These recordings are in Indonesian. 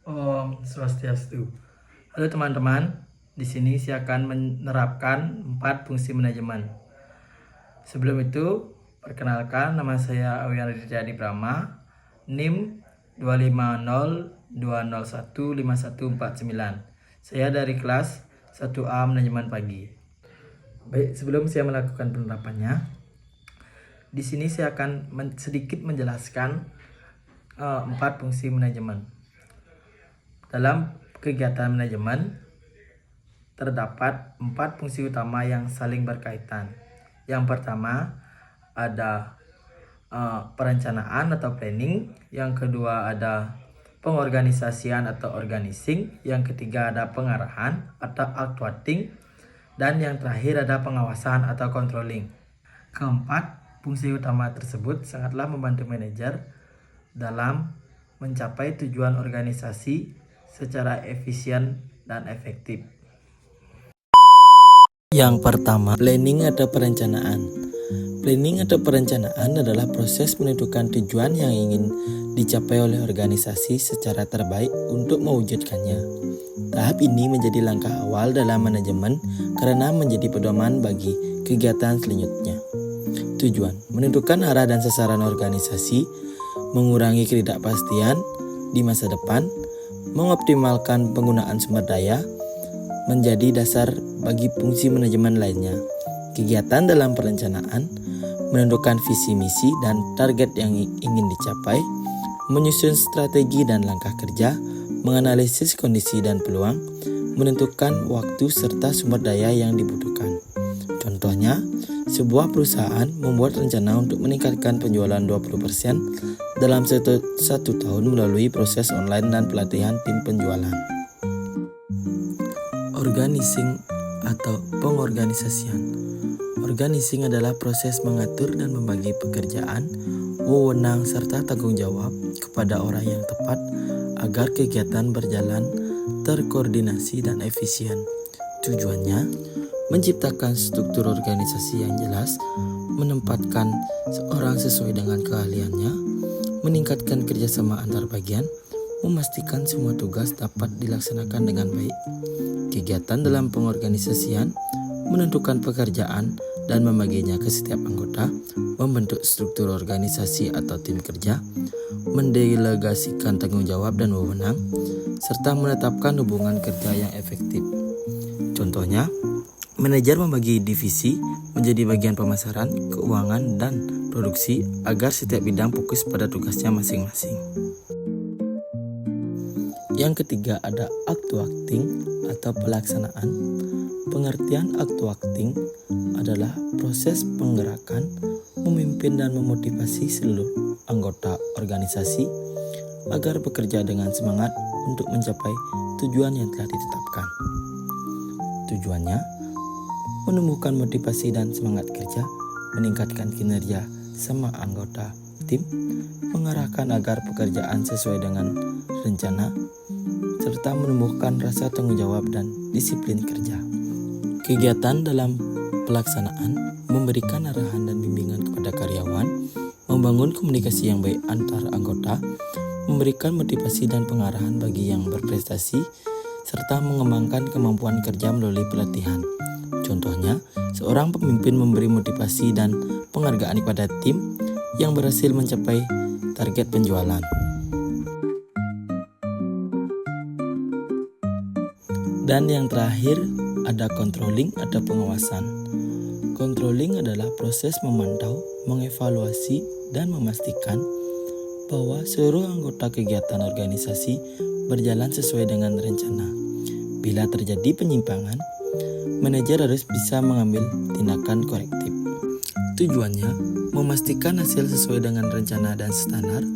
Om Swastiastu. Halo teman-teman, di sini saya akan menerapkan 4 fungsi manajemen. Sebelum itu, perkenalkan nama saya Auyan Ridjadi Brahma, NIM 25020151449. Saya dari kelas 1A Manajemen Pagi. Baik, sebelum saya melakukan penerapannya, di sini saya akan sedikit menjelaskan 4 fungsi manajemen. Dalam kegiatan manajemen terdapat 4 fungsi utama yang saling berkaitan. Yang pertama ada perencanaan atau planning, yang kedua ada pengorganisasian atau organizing, yang ketiga ada pengarahan atau actuating, dan yang terakhir ada pengawasan atau controlling. Keempat fungsi utama tersebut sangatlah membantu manajer dalam mencapai tujuan organisasi secara efisien dan efektif. Yang pertama, planning atau perencanaan. Planning atau perencanaan adalah proses menentukan tujuan yang ingin dicapai oleh organisasi secara terbaik untuk mewujudkannya. Tahap ini menjadi langkah awal dalam manajemen karena menjadi pedoman bagi kegiatan selanjutnya. Tujuan, menentukan arah dan sasaran organisasi, mengurangi ketidakpastian di masa depan, mengoptimalkan penggunaan sumber daya, menjadi dasar bagi fungsi manajemen lainnya. Kegiatan dalam perencanaan, menentukan visi misi dan target yang ingin dicapai, menyusun strategi dan langkah kerja, menganalisis kondisi dan peluang, menentukan waktu serta sumber daya yang dibutuhkan. Contohnya, sebuah perusahaan membuat rencana untuk meningkatkan penjualan 20% dalam satu tahun melalui proses online dan pelatihan tim penjualan. Organizing atau pengorganisasian. Organizing adalah proses mengatur dan membagi pekerjaan, wewenang serta tanggung jawab kepada orang yang tepat agar kegiatan berjalan terkoordinasi dan efisien. Tujuannya, menciptakan struktur organisasi yang jelas, menempatkan seorang sesuai dengan keahliannya, meningkatkan kerjasama antar bagian, memastikan semua tugas dapat dilaksanakan dengan baik. Kegiatan dalam pengorganisasian, menentukan pekerjaan dan membaginya ke setiap anggota, membentuk struktur organisasi atau tim kerja, mendelegasikan tanggung jawab dan wewenang, serta menetapkan hubungan kerja yang efektif. Contohnya, manajer membagi divisi menjadi bagian pemasaran, keuangan, dan produksi agar setiap bidang fokus pada tugasnya masing-masing. Yang ketiga ada actuating atau pelaksanaan. Pengertian actuating adalah proses penggerakan, memimpin dan memotivasi seluruh anggota organisasi agar bekerja dengan semangat untuk mencapai tujuan yang telah ditetapkan. Tujuannya, menumbuhkan motivasi dan semangat kerja, meningkatkan kinerja sama anggota tim, mengarahkan agar pekerjaan sesuai dengan rencana, serta menumbuhkan rasa tanggung jawab dan disiplin kerja. Kegiatan dalam pelaksanaan memberikan arahan dan bimbingan kepada karyawan, membangun komunikasi yang baik antar anggota, memberikan motivasi dan pengarahan bagi yang berprestasi, serta mengembangkan kemampuan kerja melalui pelatihan. Contohnya, seorang pemimpin memberi motivasi dan penghargaan kepada tim yang berhasil mencapai target penjualan. Dan yang terakhir ada controlling atau pengawasan. Controlling adalah proses memantau, mengevaluasi, dan memastikan bahwa seluruh anggota kegiatan organisasi berjalan sesuai dengan rencana. Bila terjadi penyimpangan, manajer harus bisa mengambil tindakan korektif. Tujuannya, memastikan hasil sesuai dengan rencana dan standar,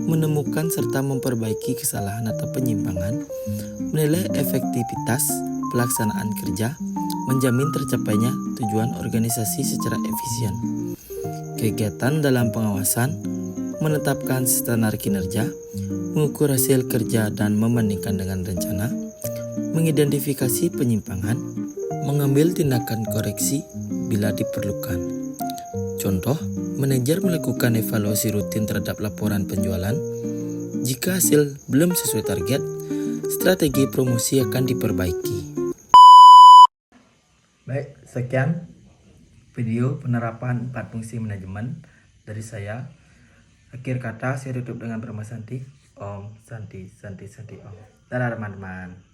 menemukan serta memperbaiki kesalahan atau penyimpangan, menilai efektivitas pelaksanaan kerja, menjamin tercapainya tujuan organisasi secara efisien. Kegiatan dalam pengawasan, menetapkan standar kinerja, mengukur hasil kerja dan membandingkan dengan rencana, mengidentifikasi penyimpangan, mengambil tindakan koreksi bila diperlukan. Contoh, manajer melakukan evaluasi rutin terhadap laporan penjualan, Jika hasil belum sesuai target, strategi promosi akan diperbaiki. Baik, sekian video penerapan 4 fungsi manajemen dari saya. Akhir kata saya tutup dengan Brahma Santi. Om Santi Santi Santi Om. Dadah teman-teman.